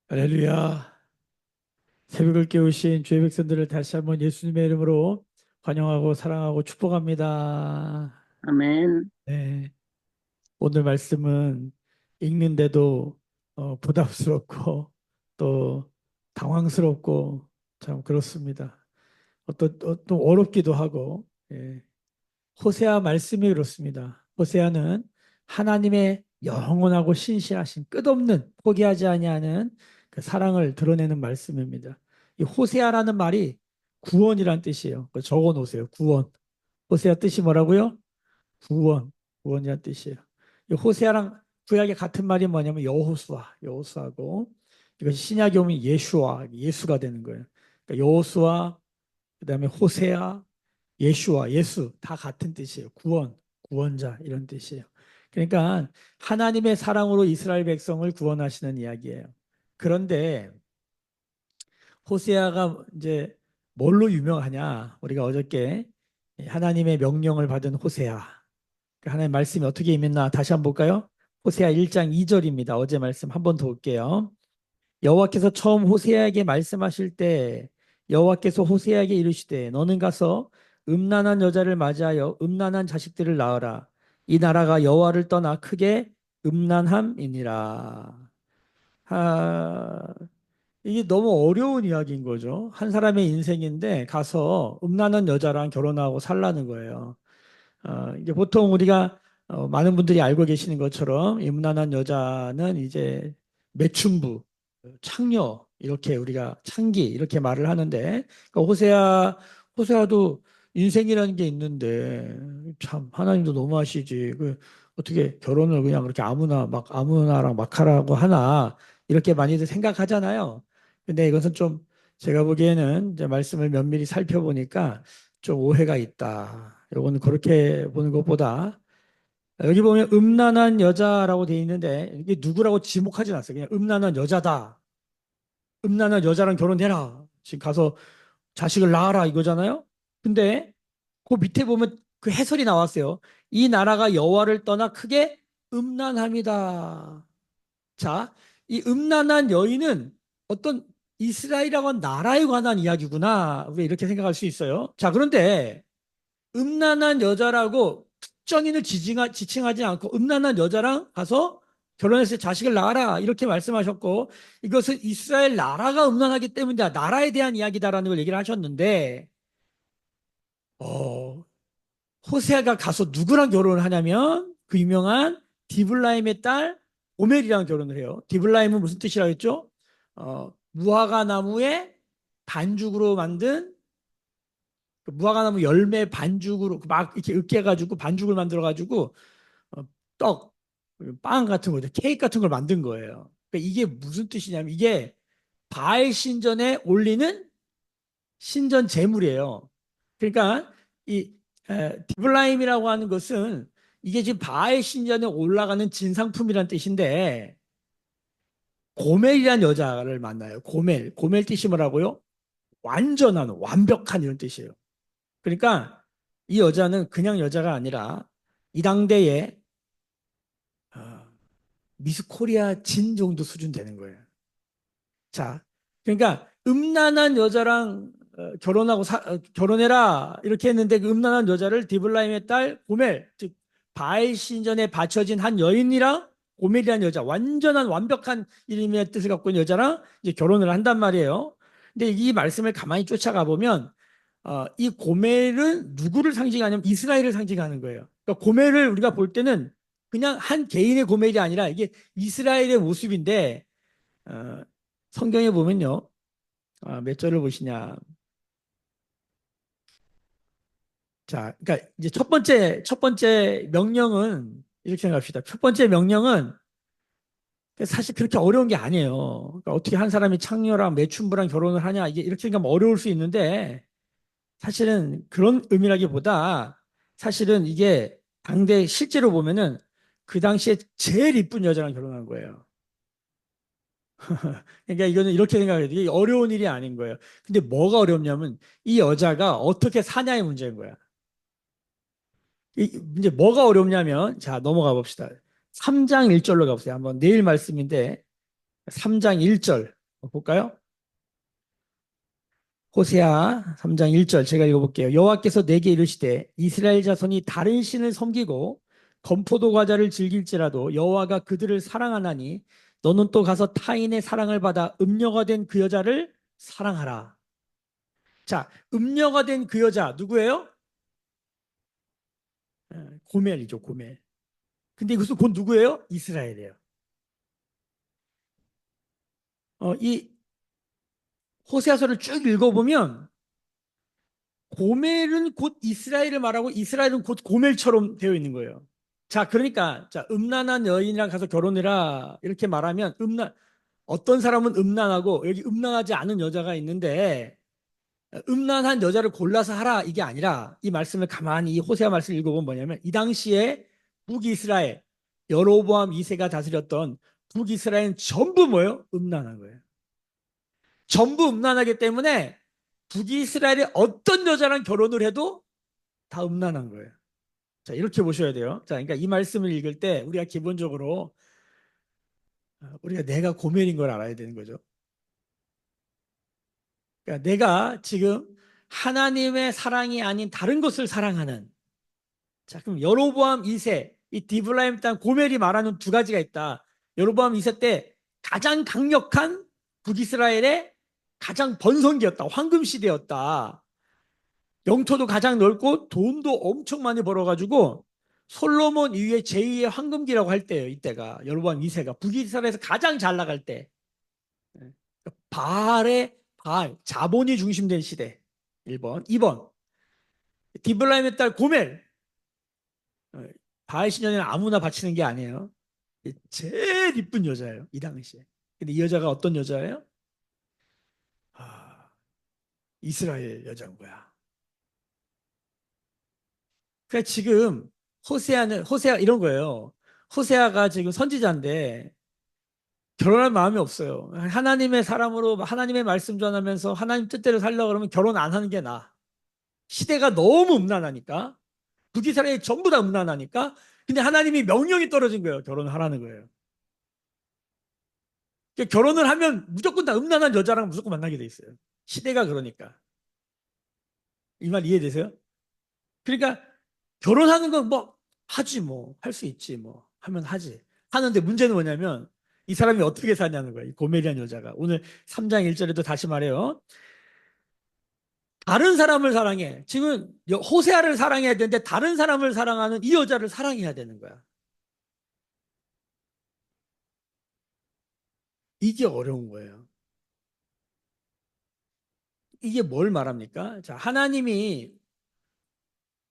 할렐루야. 새벽을 깨우신 주의 백성들을 다시 한번 예수님의 이름으로 환영하고 사랑하고 축복합니다. 아멘. 네. 오늘 말씀은 읽는데도 부담스럽고 또 당황스럽고 참 그렇습니다. 또 어렵기도 하고, 예. 호세아 말씀이 그렇습니다. 호세아는 하나님의 영원하고 신실하신 끝없는 포기하지 아니하는 그 사랑을 드러내는 말씀입니다. 이 호세아라는 말이 구원이란 뜻이에요. 적어 놓으세요. 구원. 호세아 뜻이 뭐라고요? 구원. 구원이란 뜻이에요. 이 호세아랑 구약의 같은 말이 뭐냐면 여호수아, 여호수아고 이것이 신약에 오면 예수와 예수가 되는 거예요. 그러니까 여호수아, 그다음에 호세아, 예수와 예수 다 같은 뜻이에요. 구원, 구원자 이런 뜻이에요. 그러니까 하나님의 사랑으로 이스라엘 백성을 구원하시는 이야기예요. 그런데 호세아가 이제 뭘로 유명하냐? 우리가 어저께 하나님의 명령을 받은 호세아. 그 하나님의 말씀이 어떻게 임했나 다시 한번 볼까요? 호세아 1장 2절입니다. 어제 말씀 한번 더 볼게요. 여호와께서 처음 호세아에게 말씀하실 때 여호와께서 호세아에게 이르시되 너는 가서 음란한 여자를 맞이하여 음란한 자식들을 낳으라. 이 나라가 여호와를 떠나 크게 음란함이니라. 아, 이게 너무 어려운 이야기인 거죠. 한 사람의 인생인데 가서 음란한 여자랑 결혼하고 살라는 거예요. 이제 보통 우리가 많은 분들이 알고 계시는 것처럼 이 음란한 여자는 이제 매춘부, 창녀 이렇게 우리가 창기 이렇게 말을 하는데 그러니까 호세아도 인생이라는 게 있는데 참 하나님도 너무하시지. 그 어떻게 결혼을 그냥 그렇게 아무나랑 막 하라고 하나 이렇게 많이들 생각하잖아요. 근데 이것은 좀 제가 보기에는 이제 말씀을 면밀히 살펴보니까 좀 오해가 있다. 요거는 그렇게 보는 것보다 여기 보면 음란한 여자라고 돼 있는데 이게 누구라고 지목하지 않았어요. 그냥 음란한 여자다. 음란한 여자랑 결혼해라. 지금 가서 자식을 낳아라 이거잖아요. 근데 그 밑에 보면 그 해설이 나왔어요. 이 나라가 여호와를 떠나 크게 음란함이다. 자, 이 음란한 여인은 어떤 이스라엘이라고 한 나라에 관한 이야기구나. 우리 이렇게 생각할 수 있어요. 자, 그런데 음란한 여자라고 특정인을 지칭하지 않고 음란한 여자랑 가서 결혼해서 자식을 낳아라 이렇게 말씀하셨고 이것은 이스라엘 나라가 음란하기 때문이다. 나라에 대한 이야기다라는 걸 얘기를 하셨는데 어, 호세아가 가서 누구랑 결혼을 하냐면 그 유명한 디블라임의 딸 오멜이랑 결혼을 해요. 디블라임은 무슨 뜻이라고 했죠? 무화과 나무의 반죽으로 만든 그 무화과나무 열매 반죽으로 막 이렇게 으깨가지고 반죽을 만들어가지고 어, 떡, 빵 같은 거, 케이크 같은 걸 만든 거예요. 그러니까 이게 무슨 뜻이냐면 이게 바알 신전에 올리는 신전 제물이에요. 그러니까 이 디블라임이라고 하는 것은 이게 지금 바알 신전에 올라가는 진상품이란 뜻인데 고멜이라는 여자를 만나요. 고멜 뜻이 뭐라고요? 완전한, 완벽한 이런 뜻이에요. 그러니까 이 여자는 그냥 여자가 아니라 이 당대에 어, 미스 코리아 진 정도 수준 되는 거예요. 자, 그러니까 음란한 여자랑 결혼해라 이렇게 했는데 그 음란한 여자를 디블라임의 딸 고멜, 즉 바알 신전에 바쳐진 한 여인이랑 고멜이라는 여자, 완전한 완벽한 이름의 뜻을 갖고 있는 여자랑 이제 결혼을 한단 말이에요. 근데 이 말씀을 가만히 쫓아가 보면 이 고멜은 누구를 상징하냐면 이스라엘을 상징하는 거예요. 그러니까 고멜을 우리가 볼 때는 그냥 한 개인의 고멜이 아니라 이게 이스라엘의 모습인데 어, 성경에 보면요. 몇 절을 보시냐. 자, 그러니까 이제 첫 번째 명령은 이렇게 생각합시다. 첫 번째 명령은 사실 그렇게 어려운 게 아니에요. 그러니까 어떻게 한 사람이 창녀랑 매춘부랑 결혼을 하냐 이게 이렇게 생각하면 어려울 수 있는데 사실은 그런 의미라기보다 사실은 이게 당대 실제로 보면은 그 당시에 제일 이쁜 여자랑 결혼한 거예요. 그러니까 이거는 이렇게 생각해야 돼. 이게 어려운 일이 아닌 거예요. 근데 뭐가 어렵냐면 이 여자가 어떻게 사냐의 문제인 거야. 이제 뭐가 어렵냐면 자 넘어가 봅시다. 3장 1절로 가보세요. 한번 내일 말씀인데 3장 1절. 볼까요? 호세아 3장 1절 제가 읽어볼게요. 여호와께서 내게 이르시되 이스라엘 자손이 다른 신을 섬기고 건포도 과자를 즐길지라도 여호와가 그들을 사랑하나니 너는 또 가서 타인의 사랑을 받아 음녀가 된 그 여자를 사랑하라. 자, 음녀가 된 그 여자 누구예요? 고멜이죠, 고멜. 근데 이것은 곧 누구예요? 이스라엘이에요. 이 호세아서를 쭉 읽어보면 고멜은 곧 이스라엘을 말하고 이스라엘은 곧 고멜처럼 되어 있는 거예요. 자, 그러니까 자, 음란한 여인이랑 가서 결혼해라 이렇게 말하면 어떤 사람은 음란하고 여기 음란하지 않은 여자가 있는데 음란한 여자를 골라서 하라 이게 아니라 이 말씀을 가만히 이 호세아 말씀을 읽어보면 뭐냐면 이 당시에 북이스라엘 여로보암 2세가 다스렸던 북이스라엘은 전부 뭐예요? 음란한 거예요. 전부 음란하기 때문에 북이스라엘의 어떤 여자랑 결혼을 해도 다 음란한 거예요. 자, 이렇게 보셔야 돼요. 자, 그러니까 이 말씀을 읽을 때 우리가 기본적으로 우리가 내가 고멜인 걸 알아야 되는 거죠. 그러니까 내가 지금 하나님의 사랑이 아닌 다른 것을 사랑하는 자, 그럼 여로보암 2세 이 디블라임 땅 고멜이 말하는 두 가지가 있다. 여로보암 2세 때 가장 강력한 북이스라엘의 가장 번성기였다. 황금 시대였다. 영토도 가장 넓고 돈도 엄청 많이 벌어가지고 솔로몬 이후에 제2의 황금기라고 할 때예요. 이때가 여로보암 2세가 북이스라엘에서 가장 잘 나갈 때 바알의 바알 자본이 중심된 시대 1번 2번 디블라임의 딸 고멜 바알 신전에는 아무나 바치는 게 아니에요. 제일 이쁜 여자예요. 이 당시에. 근데 이 여자가 어떤 여자예요? 아, 이스라엘 여자인 거야. 그러니까 지금 호세아 이런 거예요. 호세아가 지금 선지자인데 결혼할 마음이 없어요. 하나님의 사람으로 하나님의 말씀 전하면서 하나님 뜻대로 살려고 그러면 결혼 안 하는 게 나아. 시대가 너무 음란하니까. 북이스라엘이 전부 다 음란하니까. 근데 하나님이 명령이 떨어진 거예요. 결혼하라는 거예요. 그러니까 결혼을 하면 무조건 다 음란한 여자랑 무조건 만나게 돼 있어요. 시대가 그러니까. 이 말 이해되세요? 그러니까 결혼하는 건 뭐 하지 뭐. 할 수 있지 뭐. 하면 하지. 하는데 문제는 뭐냐면 이 사람이 어떻게 사냐는 거예요. 이 고멜리안 여자가. 오늘 3장 1절에도 다시 말해요. 다른 사람을 사랑해. 지금 호세아를 사랑해야 되는데 다른 사람을 사랑하는 이 여자를 사랑해야 되는 거야. 이게 어려운 거예요. 이게 뭘 말합니까? 자, 하나님이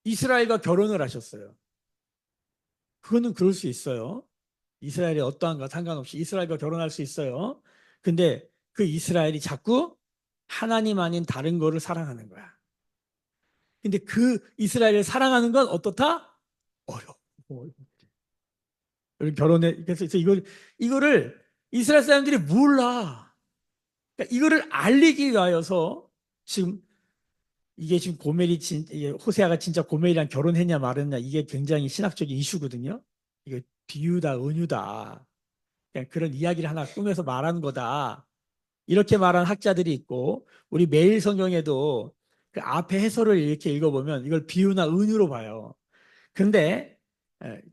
이스라엘과 결혼을 하셨어요. 그거는 그럴 수 있어요. 이스라엘이 어떠한가 상관없이 이스라엘과 결혼할 수 있어요. 근데 그 이스라엘이 자꾸 하나님 아닌 다른 거를 사랑하는 거야. 근데 그 이스라엘을 사랑하는 건 어떻다? 어려워. 결혼해. 그래서 이거를 이스라엘 사람들이 몰라. 그러니까 이거를 알리기 위하여서 지금 이게 지금 이게 호세아가 진짜 고멜이랑 결혼했냐 말했냐 이게 굉장히 신학적인 이슈거든요. 이거 비유다, 은유다. 그냥 그런 이야기를 하나 꾸며서 말하는 거다. 이렇게 말하는 학자들이 있고 우리 매일 성경에도 그 앞에 해설을 이렇게 읽어보면 이걸 비유나 은유로 봐요. 근데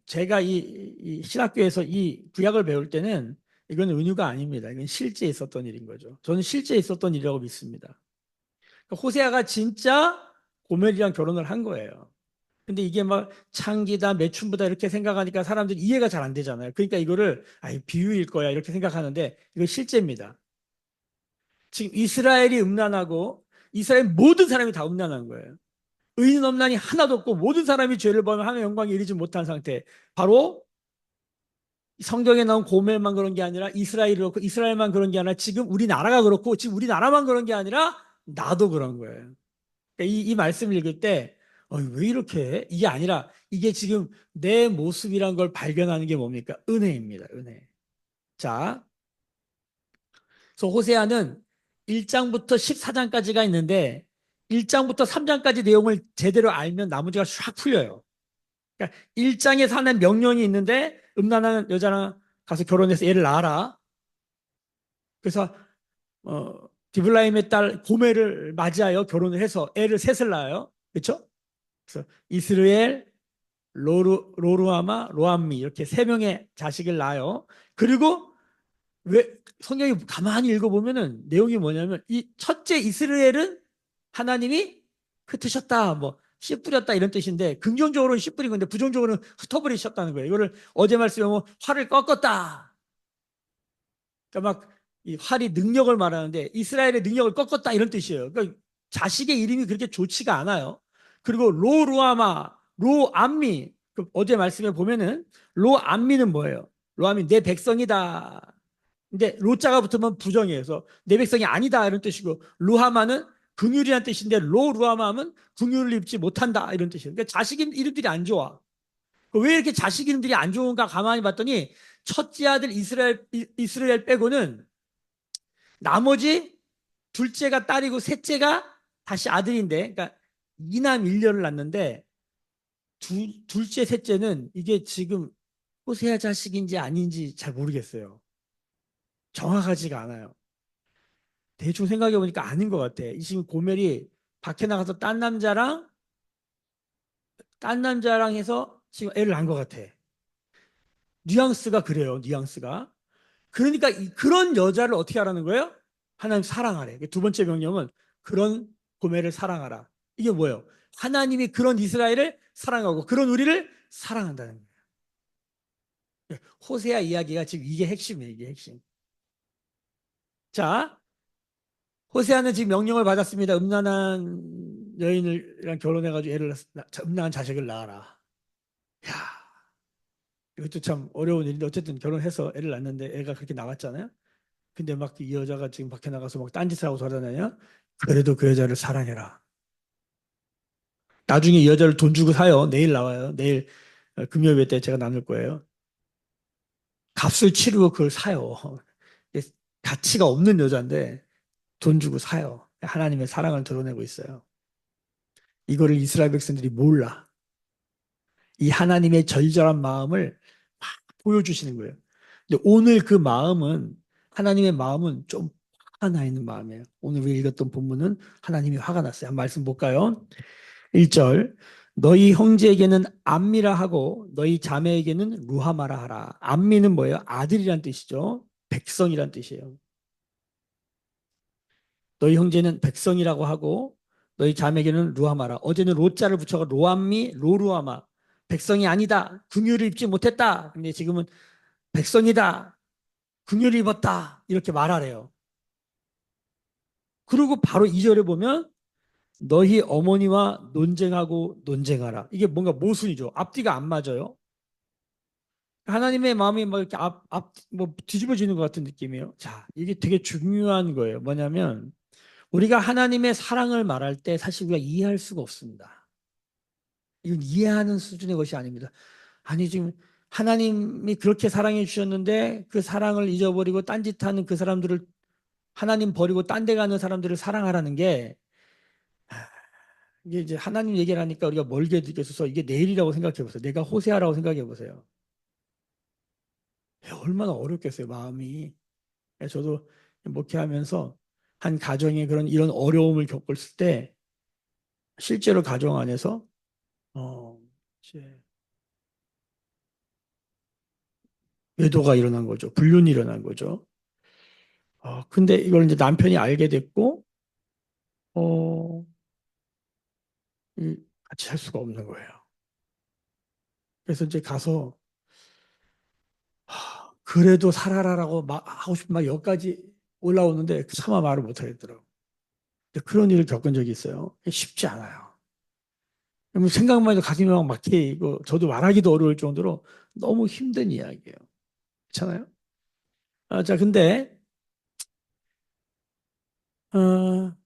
제가 이 신학교에서 이 구약을 배울 때는 이건 은유가 아닙니다. 이건 실제 있었던 일인 거죠. 저는 실제 있었던 일이라고 믿습니다. 그러니까 호세아가 진짜 고멜이랑 결혼을 한 거예요. 근데 이게 막 창기다 매춘부다 이렇게 생각하니까 사람들이 이해가 잘 안 되잖아요. 그러니까 이거를 비유일 거야 이렇게 생각하는데 이거 실제입니다. 지금 이스라엘이 음란하고 이스라엘 모든 사람이 다 음란한 거예요. 의인 없나니 하나도 없고 모든 사람이 죄를 범하며 하나님의 영광에 이르지 못한 상태. 바로 성경에 나온 고멜만 그런 게 아니라 이스라엘이 그렇고 이스라엘만 그런 게 아니라 지금 우리나라가 그렇고 지금 우리나라만 그런 게 아니라 나도 그런 거예요. 그러니까 이 말씀을 읽을 때 왜 이렇게 해? 이게 아니라 이게 지금 내 모습이란 걸 발견하는 게 뭡니까? 은혜입니다. 은혜. 자, 그래서 호세아는 1장부터 14장까지가 있는데 1장부터 3장까지 내용을 제대로 알면 나머지가 쫙 풀려요. 그러니까 1장에서 하는 명령이 있는데 음란한 여자랑 가서 결혼해서 얘를 낳아라. 그래서 디블라임의 딸 고멜을 맞이하여 결혼을 해서 애를 셋을 낳아요. 그렇죠? 그래서 이스라엘, 로루아마, 로암미 이렇게 세 명의 자식을 낳아요. 그리고 왜 성경이 가만히 읽어보면은 내용이 뭐냐면 이 첫째 이스라엘은 하나님이 흩으셨다, 뭐 씨 뿌렸다 이런 뜻인데 긍정적으로는 씨 뿌린 건데 부정적으로는 흩어버리셨다는 거예요. 이거를 어제 말씀에 보면 활을 꺾었다. 그러니까 막 이 활이 능력을 말하는데 이스라엘의 능력을 꺾었다 이런 뜻이에요. 그러니까 자식의 이름이 그렇게 좋지가 않아요. 그리고 로루아마, 로암미 어제 말씀에 보면은 로암미는 뭐예요? 로암미 내 백성이다. 근데 로자가 붙으면 부정이에요. 그래서 내 백성이 아니다 이런 뜻이고 루하마는 긍휼이라는 뜻인데 로루하마는 긍휼을 입지 못한다 이런 뜻이에요. 그러니까 자식 이름들이 안 좋아. 왜 이렇게 자식 이름들이 안 좋은가 가만히 봤더니 첫째 아들 이스라엘 빼고는 나머지 둘째가 딸이고 셋째가 다시 아들인데 그러니까 이남 일녀를 낳는데 둘째 셋째는 이게 지금 호세아 자식인지 아닌지 잘 모르겠어요. 정확하지가 않아요. 대충 생각해 보니까 아닌 것 같아. 이 지금 고멜이 밖에 나가서 딴 남자랑 해서 지금 애를 낳은 것 같아. 뉘앙스가 그래요. 뉘앙스가. 그러니까 그런 여자를 어떻게 하라는 거예요? 하나님 사랑하래. 두 번째 명령은 그런 고멜을 사랑하라. 이게 뭐예요? 하나님이 그런 이스라엘을 사랑하고 그런 우리를 사랑한다는 거예요. 호세아 이야기가 지금 이게 핵심이에요. 이게 핵심. 자, 호세아는 지금 명령을 받았습니다. 음란한 여인이랑 결혼해가지고 음란한 자식을 낳아라. 야, 이것도 참 어려운 일인데 어쨌든 결혼해서 애를 낳는데 애가 그렇게 나왔잖아요. 근데 막 이 여자가 지금 밖에 나가서 막 딴짓을 하고 돌아다녀. 그래도 그 여자를 사랑해라. 나중에 이 여자를 돈 주고 사요. 내일 나와요. 내일 금요일 때 제가 나눌 거예요. 값을 치르고 그걸 사요. 가치가 없는 여자인데 돈 주고 사요. 하나님의 사랑을 드러내고 있어요. 이거를 이스라엘 백성들이 몰라. 이 하나님의 절절한 마음을 막 보여주시는 거예요. 근데 오늘 그 마음은 하나님의 마음은 좀 화가 나 있는 마음이에요. 오늘 우리 읽었던 본문은 하나님이 화가 났어요. 한 말씀 볼까요? 1절 너희 형제에게는 암미라 하고 너희 자매에게는 루하마라 하라. 암미는 뭐예요? 아들이란 뜻이죠. 백성이란 뜻이에요. 너희 형제는 백성이라고 하고 너희 자매에게는 루하마라. 어제는 로자를 붙여서 로암미, 로루하마. 백성이 아니다. 긍휼을 입지 못했다. 근데 지금은 백성이다. 긍휼을 입었다. 이렇게 말하래요. 그리고 바로 2절에 보면 너희 어머니와 논쟁하고 논쟁하라. 이게 뭔가 모순이죠. 앞뒤가 안 맞아요. 하나님의 마음이 막 이렇게 뭐 뒤집어지는 것 같은 느낌이에요. 자, 이게 되게 중요한 거예요. 뭐냐면 우리가 하나님의 사랑을 말할 때 사실 우리가 이해할 수가 없습니다. 이건 이해하는 수준의 것이 아닙니다. 아니 지금 하나님이 그렇게 사랑해 주셨는데 그 사랑을 잊어버리고 딴짓하는 그 사람들을 하나님 버리고 딴 데 가는 사람들을 사랑하라는 게 이게 이제 하나님 얘기를 하니까 우리가 멀게 느껴져서 이게 내일이라고 생각해 보세요. 내가 호세아라고 생각해 보세요. 얼마나 어렵겠어요, 마음이. 저도 목회하면서 한 가정에 이런 어려움을 겪었을 때 실제로 가정 안에서 이제 외도가 일어난 거죠. 불륜이 일어난 거죠. 근데 이걸 이제 남편이 알게 됐고 어, 같이 살 수가 없는 거예요. 그래서 이제 가서 그래도 살아라라고 막 하고 싶은 막 여기까지 올라오는데 차마 말을 못 하겠더라고. 그런 일을 겪은 적이 있어요. 쉽지 않아요. 생각만 해도 가슴이 막 막히고 저도 말하기도 어려울 정도로 너무 힘든 이야기예요. 그렇잖아요? 자, 근데 어,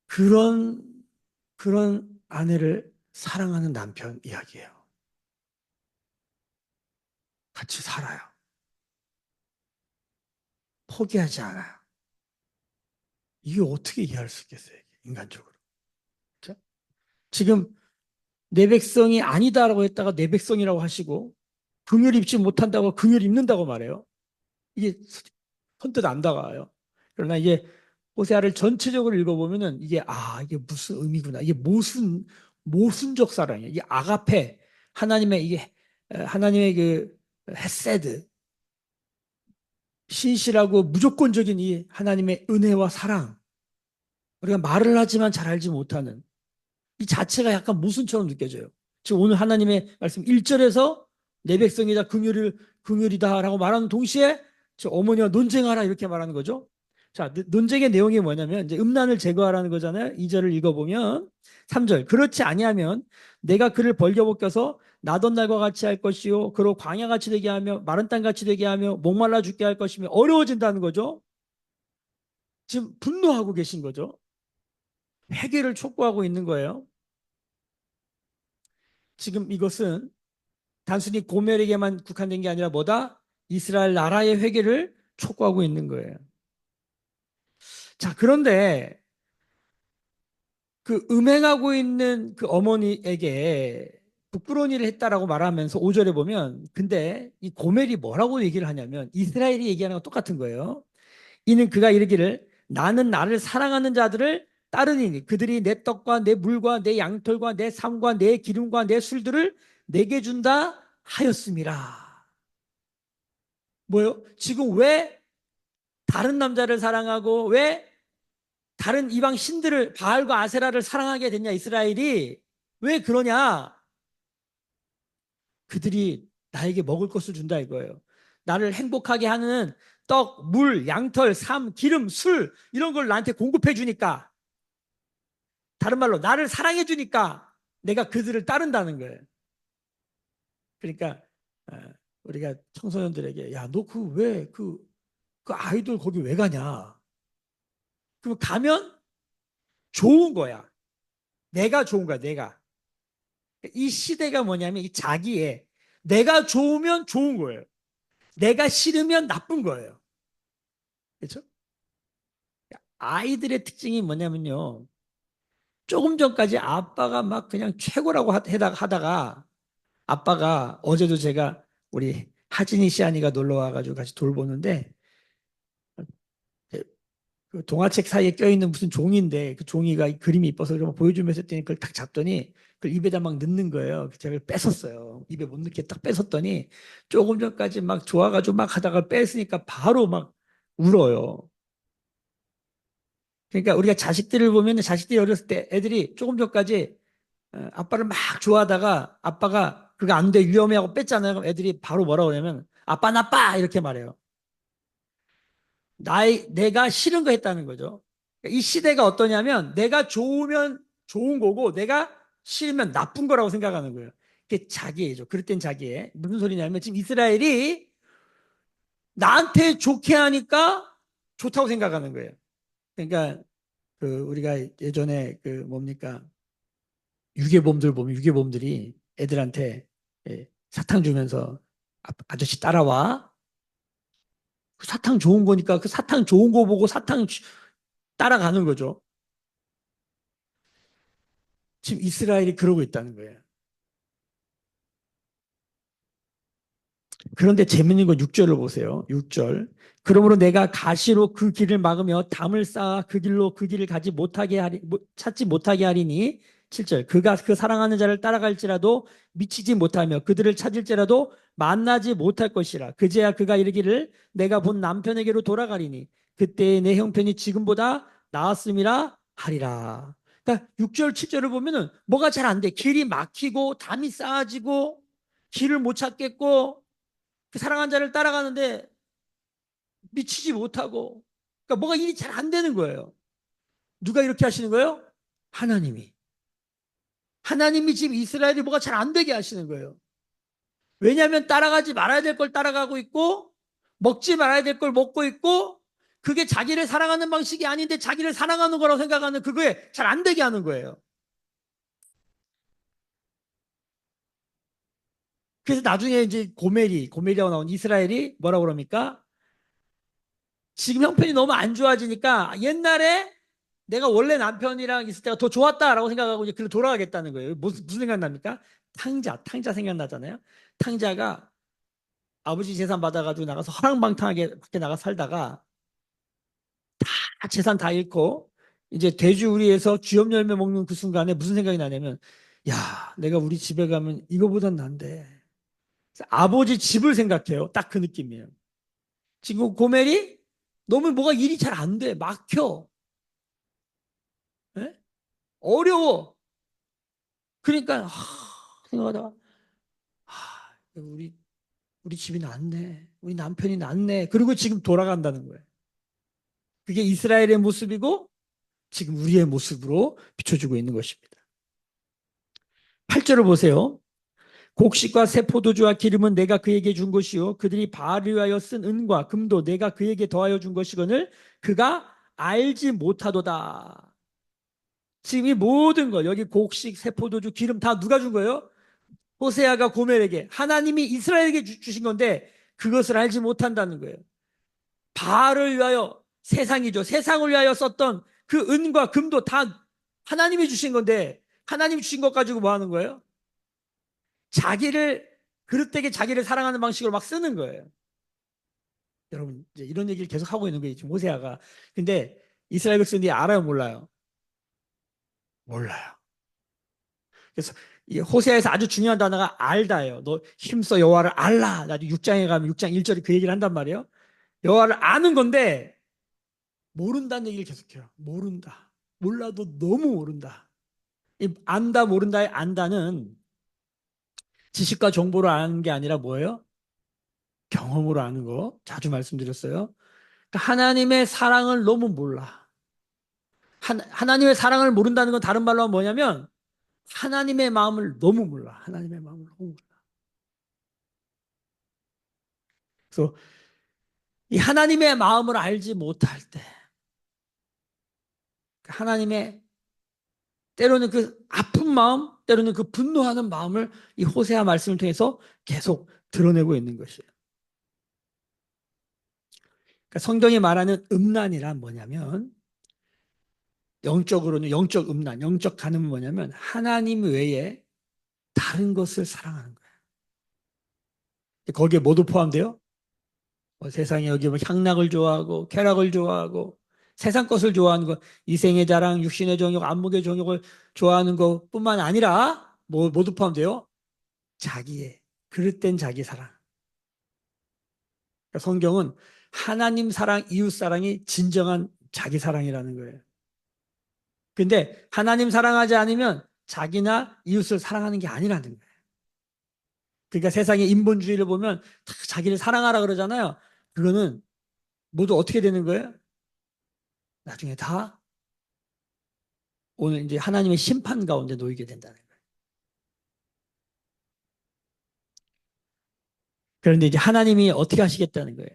그런 아내를 사랑하는 남편 이야기예요. 같이 살아요. 포기하지 않아요. 이게 어떻게 이해할 수 있겠어요? 인간적으로. 그렇죠? 지금 내 백성이 아니다라고 했다가 내 백성이라고 하시고 긍휼 입지 못한다고 긍휼 입는다고 말해요. 이게 선뜻 안 다가와요. 그러나 이게 호세아를 전체적으로 읽어보면은 이게 무슨 의미구나. 이게 모순적 사랑이야. 이게 아가페, 하나님의 하나님의 그 헤세드, 신실하고 무조건적인 이 하나님의 은혜와 사랑. 우리가 말을 하지만 잘 알지 못하는 이 자체가 약간 모순처럼 느껴져요. 지금 오늘 하나님의 말씀 1절에서 내 백성이다 긍휼이다라고 말하는 동시에 저 어머니와 논쟁하라 이렇게 말하는 거죠. 자, 논쟁의 내용이 뭐냐면 이제 음란을 제거하라는 거잖아요. 2절을 읽어보면 3절 그렇지 아니하면 내가 그를 벌겨벗겨서 나던 날과 같이 할 것이요 그로 광야같이 되게 하며 마른 땅같이 되게 하며 목말라 죽게 할 것이며 어려워진다는 거죠. 지금 분노하고 계신 거죠. 회개를 촉구하고 있는 거예요. 지금 이것은 단순히 고멜에게만 국한된 게 아니라 뭐다? 이스라엘 나라의 회개를 촉구하고 있는 거예요. 자, 그런데 그 음행하고 있는 그 어머니에게 부끄러운 일을 했다라고 말하면서 5절에 보면 근데 이 고멜이 뭐라고 얘기를 하냐면 이스라엘이 얘기하는 거 똑같은 거예요. 이는 그가 이르기를 나는 나를 사랑하는 자들을 따르니 그들이 내 떡과 내 물과 내 양털과 내 삶과 내 기름과 내 술들을 내게 준다 하였음이라. 뭐요? 지금 왜 다른 남자를 사랑하고 왜 다른 이방 신들을 바알과 아세라를 사랑하게 됐냐 이스라엘이 왜 그러냐? 그들이 나에게 먹을 것을 준다 이거예요. 나를 행복하게 하는 떡, 물, 양털, 삶, 기름, 술 이런 걸 나한테 공급해 주니까 다른 말로 나를 사랑해 주니까 내가 그들을 따른다는 거예요. 그러니까 어, 우리가 청소년들에게 야 너 그 아이돌 거기 왜 가냐? 그럼 가면 좋은 거야. 내가 좋은 거야, 내가. 이 시대가 뭐냐면 이 자기의 내가 좋으면 좋은 거예요. 내가 싫으면 나쁜 거예요. 그렇죠? 아이들의 특징이 뭐냐면요. 조금 전까지 아빠가 막 그냥 최고라고 하다가 아빠가 어제도 제가 우리 하진이 시안이가 놀러 와가지고 같이 돌보는데 그 동화책 사이에 껴있는 무슨 종이인데 그 종이가 그림이 이뻐서 그걸 보여주면서 했더니 그걸 딱 잡더니 그걸 입에다 막 넣는 거예요. 제가 뺏었어요. 입에 못 넣게 딱 뺏었더니 조금 전까지 막 좋아가지고 막 하다가 뺏으니까 바로 막 울어요. 그러니까 우리가 자식들을 보면 자식들이 어렸을 때 애들이 조금 전까지 아빠를 막 좋아하다가 아빠가 그거 안 돼 위험해 하고 뺐잖아요. 그럼 애들이 바로 뭐라고 하냐면 아빠 나빠 이렇게 말해요. 내가 싫은 거 했다는 거죠. 이 시대가 어떠냐면 내가 좋으면 좋은 거고 내가 싫으면 나쁜 거라고 생각하는 거예요. 그게 자기애죠. 그럴 땐 자기애. 무슨 소리냐면 지금 이스라엘이 나한테 좋게 하니까 좋다고 생각하는 거예요. 그러니까 그 우리가 예전에 그 뭡니까 유괴범들 보면 유괴범들이 애들한테 사탕 주면서 아저씨 따라와. 그 사탕 좋은 거니까 그 사탕 좋은 거 보고 사탕 따라가는 거죠. 지금 이스라엘이 그러고 있다는 거예요. 그런데 재밌는 건 6절을 보세요. 6절. 그러므로 내가 가시로 그 길을 막으며 담을 쌓아 그 길로 그 길을 가지 못하게 찾지 못하게 하리니 7절. 그가 그 사랑하는 자를 따라갈지라도 미치지 못하며 그들을 찾을지라도 만나지 못할 것이라. 그제야 그가 이르기를 내가 본 남편에게로 돌아가리니 그때의 내 형편이 지금보다 나았음이라 하리라. 그러니까 6절, 7절을 보면은 뭐가 잘 안 돼. 길이 막히고 담이 쌓아지고 길을 못 찾겠고 그 사랑한 자를 따라가는데 미치지 못하고 그러니까 뭐가 일이 잘 안 되는 거예요. 누가 이렇게 하시는 거예요? 하나님이. 하나님이 지금 이스라엘이 뭐가 잘 안 되게 하시는 거예요. 왜냐하면 따라가지 말아야 될 걸 따라가고 있고 먹지 말아야 될 걸 먹고 있고 그게 자기를 사랑하는 방식이 아닌데 자기를 사랑하는 거라고 생각하는 그거에 잘 안 되게 하는 거예요. 그래서 나중에 이제 고멜이라고 나온 이스라엘이 뭐라고 그럽니까? 지금 형편이 너무 안 좋아지니까 옛날에 내가 원래 남편이랑 있을 때가 더 좋았다라고 생각하고 이제 그로 돌아가겠다는 거예요. 무슨 생각 납니까? 탕자 생각나잖아요. 탕자가 아버지 재산 받아가지고 나가서 허랑방탕하게 밖에 나가 살다가 재산 다 잃고 이제 돼지우리에서 쥐업 열매 먹는 그 순간에 무슨 생각이 나냐면, 야, 내가 우리 집에 가면 이거보단 난데. 아버지 집을 생각해요. 딱 그 느낌이에요. 지금 고멜이 너무 뭐가 일이 잘 안 돼. 막혀. 예? 어려워. 그러니까 생각하다가 우리 집이 낫네. 우리 남편이 낫네. 그리고 지금 돌아간다는 거예요. 그게 이스라엘의 모습이고 지금 우리의 모습으로 비춰주고 있는 것입니다. 8절을 보세요. 곡식과 새 포도주와 기름은 내가 그에게 준 것이요 그들이 바알을 위하여 쓴 은과 금도 내가 그에게 더하여 준 것이거늘 그가 알지 못하도다. 지금 이 모든 것 여기 곡식, 새 포도주, 기름 다 누가 준 거예요? 호세아가 고멜에게 하나님이 이스라엘에게 주신 건데 그것을 알지 못한다는 거예요. 바알을 위하여 세상이죠. 세상을 위하여 썼던 그 은과 금도 다 하나님이 주신 건데 하나님이 주신 것 가지고 뭐 하는 거예요? 자기를 그릇되게 자기를 사랑하는 방식으로 막 쓰는 거예요. 여러분 이제 이런 얘기를 계속 하고 있는 거예요. 지금 호세아가. 근데 이스라엘 백성들이 알아요, 몰라요? 몰라요. 그래서 이 호세아에서 아주 중요한 단어가 알다예요. 너 힘써 여호와를 알라. 나도 6장에 가면 6장 1절에 그 얘기를 한단 말이에요. 여호와를 아는 건데 모른다는 얘기를 계속해요. 모른다. 몰라도 너무 모른다. 이 안다 모른다의 안다는 지식과 정보로 아는 게 아니라 뭐예요? 경험으로 아는 거. 자주 말씀드렸어요. 그러니까 하나님의 사랑을 너무 몰라. 하나님의 사랑을 모른다는 건 다른 말로 하면 뭐냐면 하나님의 마음을 너무 몰라. 하나님의 마음을 너무 몰라. 그래서 이 하나님의 마음을 알지 못할 때 하나님의 때로는 그 아픈 마음, 때로는 그 분노하는 마음을 이 호세아 말씀을 통해서 계속 드러내고 있는 것이에요. 그러니까 성경이 말하는 음란이란 뭐냐면 영적으로는 영적 음란, 영적 간음은 뭐냐면 하나님 외에 다른 것을 사랑하는 거예요. 거기에 뭐도 포함돼요? 뭐 세상에 여기 뭐 향락을 좋아하고 쾌락을 좋아하고 세상 것을 좋아하는 것, 이생의 자랑, 육신의 정욕, 안목의 정욕을 좋아하는 것뿐만 아니라 뭐 모두 포함돼요? 자기의 그릇된 자기 사랑. 그러니까 성경은 하나님 사랑, 이웃 사랑이 진정한 자기 사랑이라는 거예요. 근데 하나님 사랑하지 않으면 자기나 이웃을 사랑하는 게 아니라는 거예요. 그러니까 세상의 인본주의를 보면 다 자기를 사랑하라 그러잖아요. 그거는 모두 어떻게 되는 거예요? 나중에 다 오늘 이제 하나님의 심판 가운데 놓이게 된다는 거예요. 그런데 이제 하나님이 어떻게 하시겠다는 거예요?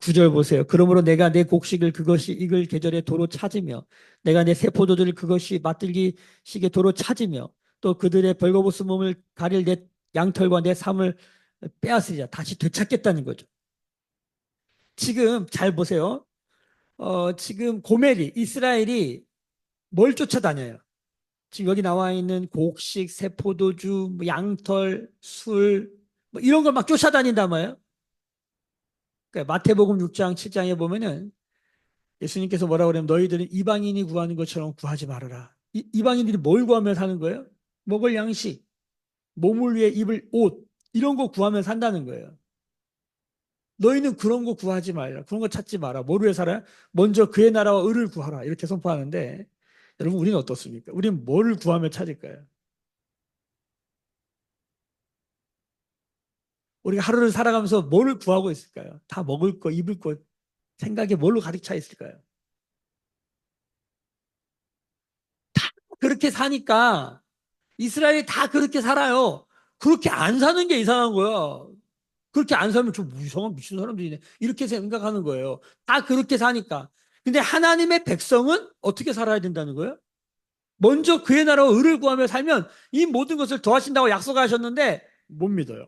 9절 보세요. 그러므로 내가 내 곡식을 그것이 익을 계절에 도로 찾으며 내가 내 새 포도들을 그것이 맛들기 시기에 도로 찾으며 또 그들의 벌거벗은 몸을 가릴 내 양털과 내 삶을 빼앗으리라. 다시 되찾겠다는 거죠. 지금 잘 보세요. 지금 고멜이 이스라엘이 뭘 쫓아다녀요? 지금 여기 나와 있는 곡식, 새 포도주, 뭐 양털, 술, 뭐 이런 걸 막 쫓아다닌단 말이에요. 그러니까 마태복음 6장, 7장에 보면은 예수님께서 뭐라고 그러냐면 너희들은 이방인이 구하는 것처럼 구하지 말아라. 이방인들이 뭘 구하며 사는 거예요? 먹을 양식, 몸을 위해 입을 옷, 이런 거 구하며 산다는 거예요. 너희는 그런 거 구하지 말라. 그런 거 찾지 마라. 뭐를 위해 살아요? 먼저 그의 나라와 의를 구하라. 이렇게 선포하는데 여러분 우리는 어떻습니까? 우리는 뭐를 구하며 찾을까요? 우리가 하루를 살아가면서 뭐를 구하고 있을까요? 다 먹을 거, 입을 거, 생각에 뭘로 가득 차 있을까요? 그렇게 사니까 이스라엘이 다 그렇게 살아요. 그렇게 안 사는 게 이상한 거야. 그렇게 안 살면 좀 이상한 미친 사람들이네. 이렇게 생각하는 거예요. 다 그렇게 사니까. 근데 하나님의 백성은 어떻게 살아야 된다는 거예요? 먼저 그의 나라와 의를 구하며 살면 이 모든 것을 더하신다고 약속하셨는데 못 믿어요.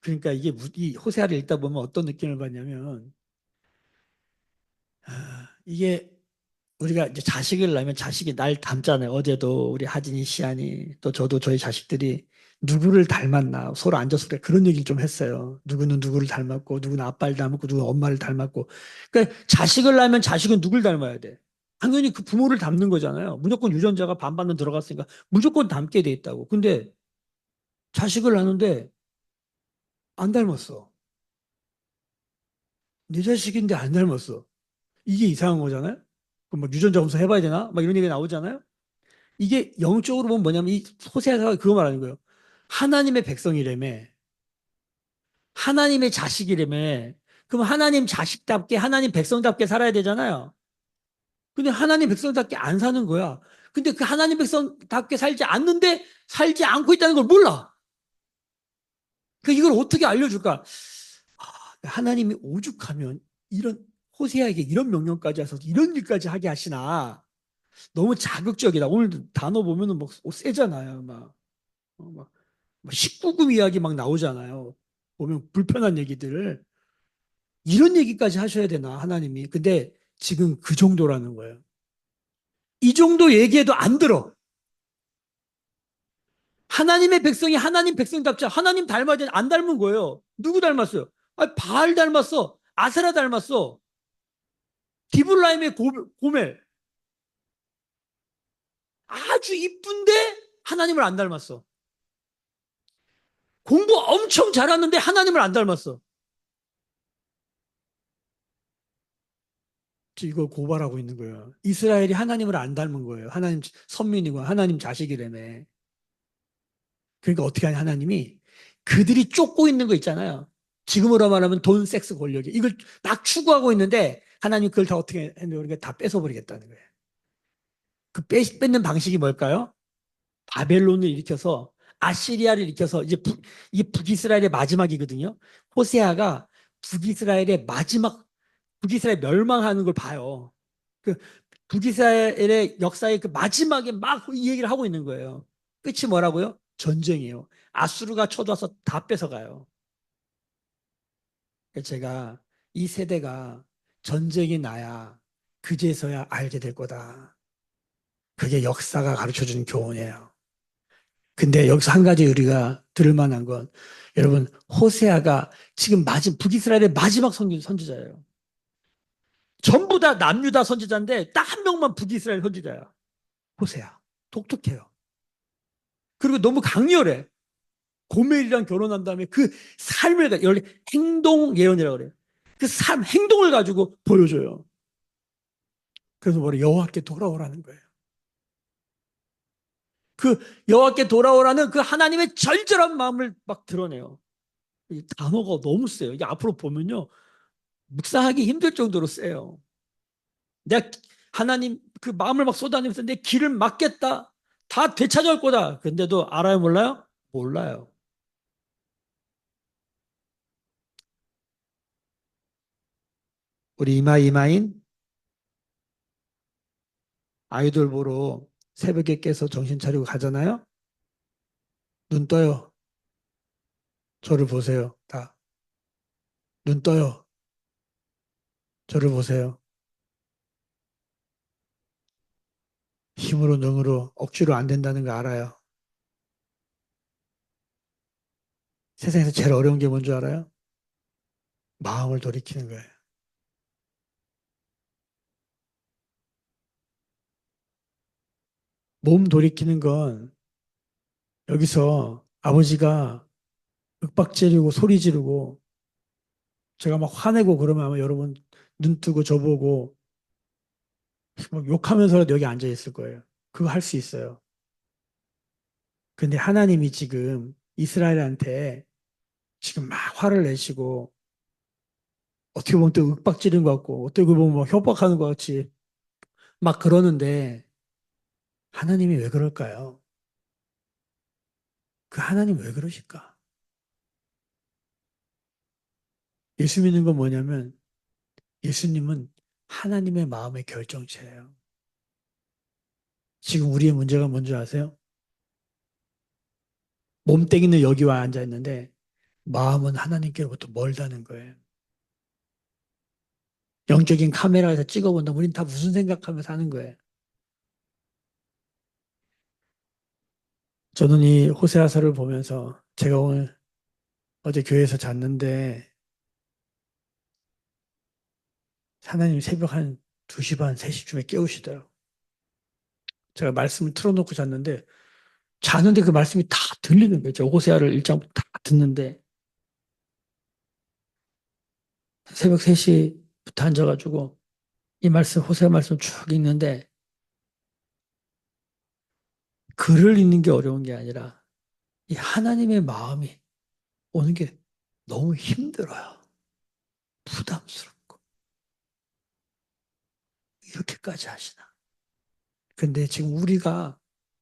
그러니까 이게 이 호세아를 읽다 보면 어떤 느낌을 받냐면 이게 우리가 이제 자식을 낳으면 자식이 날 닮잖아요. 어제도 우리 하진이, 시안이, 또 저도 저희 자식들이 누구를 닮았나 서로 앉아서 그래 그런 얘기를 좀 했어요. 누구는 누구를 닮았고 누구는 아빠를 닮았고 누구는 엄마를 닮았고. 그러니까 자식을 낳으면 자식은 누굴 닮아야 돼? 당연히 그 부모를 닮는 거잖아요. 무조건 유전자가 반반은 들어갔으니까 무조건 닮게 돼 있다고. 근데 자식을 낳는데 안 닮았어. 내 자식인데 안 닮았어. 이게 이상한 거잖아요. 그럼 막 유전자 검사 해봐야 되나? 막 이런 얘기 나오잖아요. 이게 영적으로 보면 뭐냐면 이 호세아가 그거 말하는 거예요. 하나님의 백성이라며. 하나님의 자식이라며. 그럼 하나님 자식답게 하나님 백성답게 살아야 되잖아요. 근데 하나님 백성답게 안 사는 거야. 근데 그 하나님 백성답게 살지 않는데 살지 않고 있다는 걸 몰라. 그 이걸 어떻게 알려줄까? 아, 하나님이 오죽하면 이런 호세아에게 이런 명령까지 하셔서 이런 일까지 하게 하시나. 너무 자극적이다. 오늘 단어 보면은 막 세잖아요. 막 19금 이야기 막 나오잖아요. 보면 불편한 얘기들을. 이런 얘기까지 하셔야 되나, 하나님이. 근데 지금 그 정도라는 거예요. 이 정도 얘기해도 안 들어. 하나님의 백성이 하나님 백성답지 하나님 닮아야 되는 안 닮은 거예요. 누구 닮았어요? 아, 바알 닮았어. 아세라 닮았어. 디블라임의 고멜. 아주 이쁜데 하나님을 안 닮았어. 공부 엄청 잘하는데 하나님을 안 닮았어. 이걸 고발하고 있는 거예요. 이스라엘이 하나님을 안 닮은 거예요. 하나님 선민이고 하나님 자식이라며. 그러니까 어떻게 하냐 하나님이 그들이 쫓고 있는 거 있잖아요. 지금으로 말하면 돈, 섹스, 권력이 이걸 막 추구하고 있는데 하나님 그걸 다 어떻게 했는데 우리가 다 뺏어버리겠다는 거예요. 그 뺏는 방식이 뭘까요? 바벨론을 일으켜서 아시리아를 일으켜서 이게 북이스라엘의 마지막이거든요. 호세아가 북이스라엘의 마지막 북이스라엘 멸망하는 걸 봐요. 그 북이스라엘의 역사의 그 마지막에 막 이 얘기를 하고 있는 거예요. 끝이 뭐라고요? 전쟁이에요. 아수르가 쳐들어와서 다 뺏어가요. 제가 이 세대가 전쟁이 나야 그제서야 알게 될 거다. 그게 역사가 가르쳐주는 교훈이에요. 근데 여기서 한 가지 우리가 들을 만한 건 여러분 호세아가 지금 북이스라엘의 마지막 선지자예요. 전부 다 남유다 선지자인데 딱 한 명만 북이스라엘 선지자야. 호세아. 독특해요. 그리고 너무 강렬해. 고멜이랑 결혼한 다음에 그 삶을 원래 행동 예언이라고 그래요. 그 삶 행동을 가지고 보여줘요. 그래서 뭐래 여호와께 돌아오라는 거예요. 그 여호와께 돌아오라는 그 하나님의 절절한 마음을 막 드러내요. 이 단어가 너무 세요. 이게 앞으로 보면요 묵상하기 힘들 정도로 세요. 내가 하나님 그 마음을 막 쏟아내면서 내 길을 막겠다. 다 되찾아올 거다. 근데도 알아요 몰라요? 몰라요. 우리 이마인 아이돌 보러 새벽에 깨서 정신 차리고 가잖아요. 눈 떠요. 저를 보세요. 다. 눈 떠요. 저를 보세요. 힘으로 능으로 억지로 안 된다는 거 알아요. 세상에서 제일 어려운 게 뭔지 알아요? 마음을 돌이키는 거예요. 몸 돌이키는 건 여기서 아버지가 윽박 지르고 소리 지르고 제가 막 화내고 그러면 아마 여러분 눈 뜨고 저보고 막 욕하면서라도 여기 앉아 있을 거예요. 그거 할 수 있어요. 근데 하나님이 지금 이스라엘한테 지금 막 화를 내시고 어떻게 보면 또 윽박지른 것 같고 어떻게 보면 막 협박하는 것 같이 막 그러는데 하나님이 왜 그럴까요? 그 하나님 왜 그러실까? 예수 믿는 건 뭐냐면 예수님은 하나님의 마음의 결정체예요. 지금 우리의 문제가 뭔지 아세요? 몸뚱이는 여기 와 앉아 있는데 마음은 하나님께로부터 멀다는 거예요. 영적인 카메라에서 찍어본다. 우린 다 무슨 생각하며 사는 거예요. 저는 이 호세아서를 보면서 제가 오늘 어제 교회에서 잤는데 하나님 새벽 한 2시 반, 3시쯤에 깨우시더라고요. 제가 말씀을 틀어놓고 잤는데 자는데 그 말씀이 다 들리는 거예요. 저 호세아를 1장부터 다 듣는데 새벽 3시부터 앉아가지고 이 말씀, 호세아 말씀 쭉 읽는데 글을 읽는 게 어려운 게 아니라 이 하나님의 마음이 오는 게 너무 힘들어요. 부담스럽고 이렇게까지 하시나. 근데 지금 우리가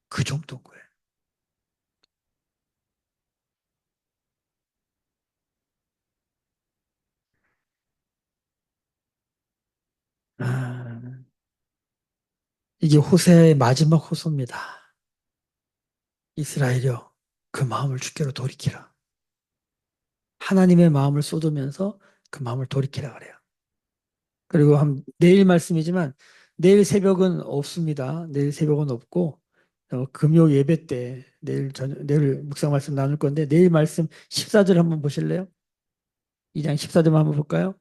그 정도인 거예요. 아, 이게 호세의 마지막 호소입니다. 이스라엘이여, 그 마음을 주께로 돌이키라. 하나님의 마음을 쏟으면서 그 마음을 돌이키라 그래요. 그리고 내일 말씀이지만 내일 새벽은 없습니다. 내일 새벽은 없고 금요 예배 때 내일 묵상 말씀 나눌 건데 내일 말씀 14절 한번 보실래요? 2장 14절만 한번 볼까요?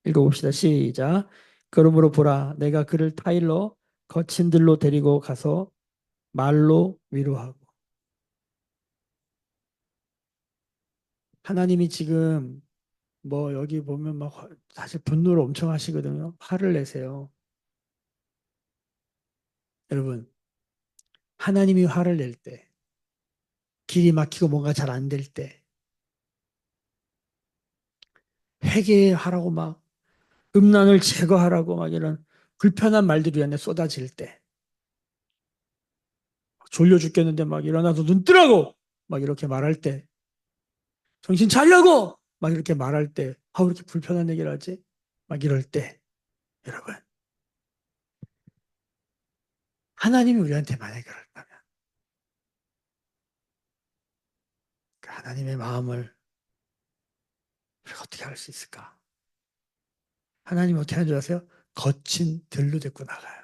읽어봅시다. 시작. 그러므로 보라, 내가 그를 타일러 거친 들로 데리고 가서 말로 위로하고. 하나님이 지금 뭐 여기 보면 막 사실 분노를 엄청 하시거든요. 화를 내세요. 여러분, 하나님이 화를 낼 때, 길이 막히고 뭔가 잘 안 될 때, 회개하라고 막 음란을 제거하라고 막 이런 불편한 말들이 안에 쏟아질 때, 졸려 죽겠는데 막 일어나서 눈 뜨라고 막 이렇게 말할 때, 정신 차리라고 막 이렇게 말할 때, 왜 이렇게 불편한 얘기를 하지? 막 이럴 때, 여러분, 하나님이 우리한테 만약에 그럴다면, 그 하나님의 마음을 우리가 어떻게 할 수 있을까? 하나님 어떻게 하는 줄 아세요? 거친 들로 데리고 나가요.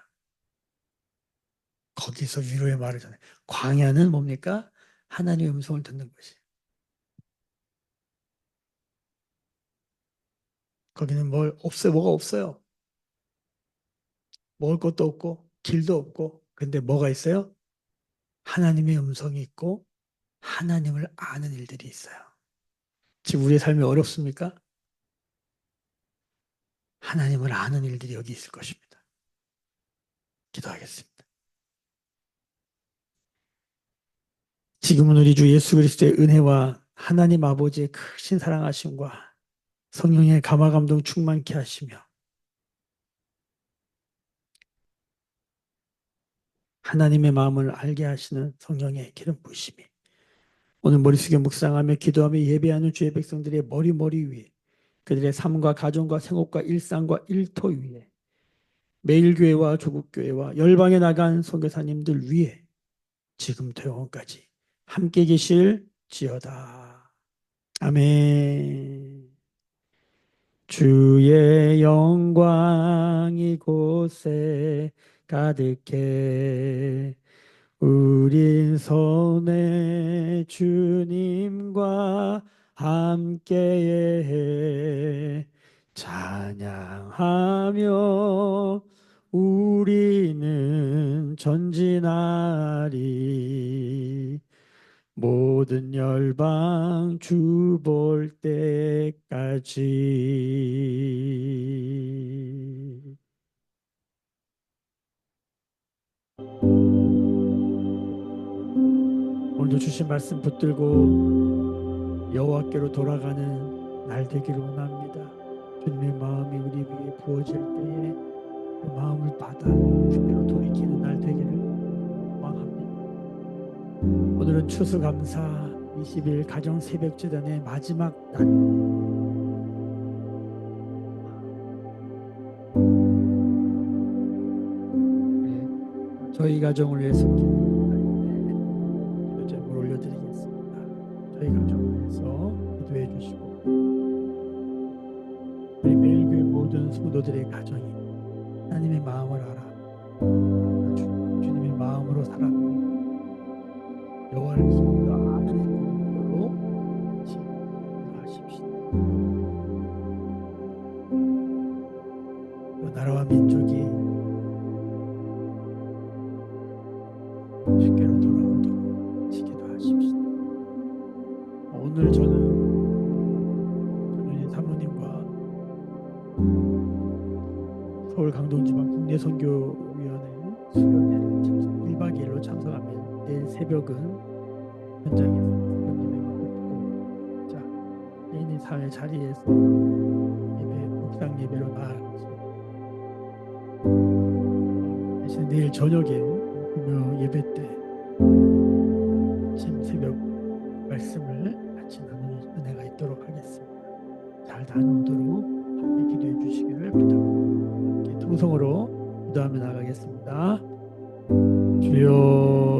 거기서 위로의 말을 전해. 광야는 뭡니까? 하나님의 음성을 듣는 것이. 거기는 뭐가 없어요. 먹을 것도 없고, 길도 없고. 근데 뭐가 있어요? 하나님의 음성이 있고, 하나님을 아는 일들이 있어요. 지금 우리의 삶이 어렵습니까? 하나님을 아는 일들이 여기 있을 것입니다. 기도하겠습니다. 지금은 우리 주 예수 그리스도의 은혜와 하나님 아버지의 크신 사랑하심과 성령의 감화감동 충만케 하시며 하나님의 마음을 알게 하시는 성령의 기름 부으심이 오늘 머릿속에 묵상하며 기도하며 예배하는 주의 백성들의 머리 위에 그들의 삶과 가정과 생업과 일상과 일터 위에 매일교회와 조국교회와 열방에 나간 선교사님들 위에 지금부터 영원까지 함께 계실 지어다. 아멘. 주의 영광 이곳에 가득해 우린 손에 주님과 함께해 찬양하며 우리는 전진하리 모든 열방 주 볼 때까지. 오늘도 주신 말씀 붙들고 여호와께로 돌아가는 날 되기를 원합니다. 주님의 마음이 우리 위에 부어질 때에 그 마음을 받아 주께로 돌이키는 날 되기를 소망합니다. 오늘은 추수감사 20일 가정 새벽 제단의 마지막 날. 네, 저희 가정을 위해서 기도 제목을 올려드리겠습니다. 저희 가정을 위해서 기도해 주시고 우리 매일교회 모든 성도들의 가정이 하나님의 마음을 알아 주님의 마음으로 살아 여호와를 기도하는 마음으로 기도하십시오. 또 나라와 민족이 주께로 돌아오도록 기도하십시오. 오늘 저는 전현희 사모님과 서울 강동지방 국내선교위원회 수련회를 참석 1박 2일로 참석하며 내일 새벽은 현장에서 선생님과 뵙고 자 개인의 삶의 자리에서 예배 묵상 예배로 나아가겠습니다. 대신 내일 저녁에 금요 예배 때 아침 새벽 말씀을 같이 나누는 은혜가 있도록 하겠습니다. 잘 나누도록 함께 기도해 주시기를 부탁드립니다. 함께 통성으로 기도하며 나가겠습니다. 주여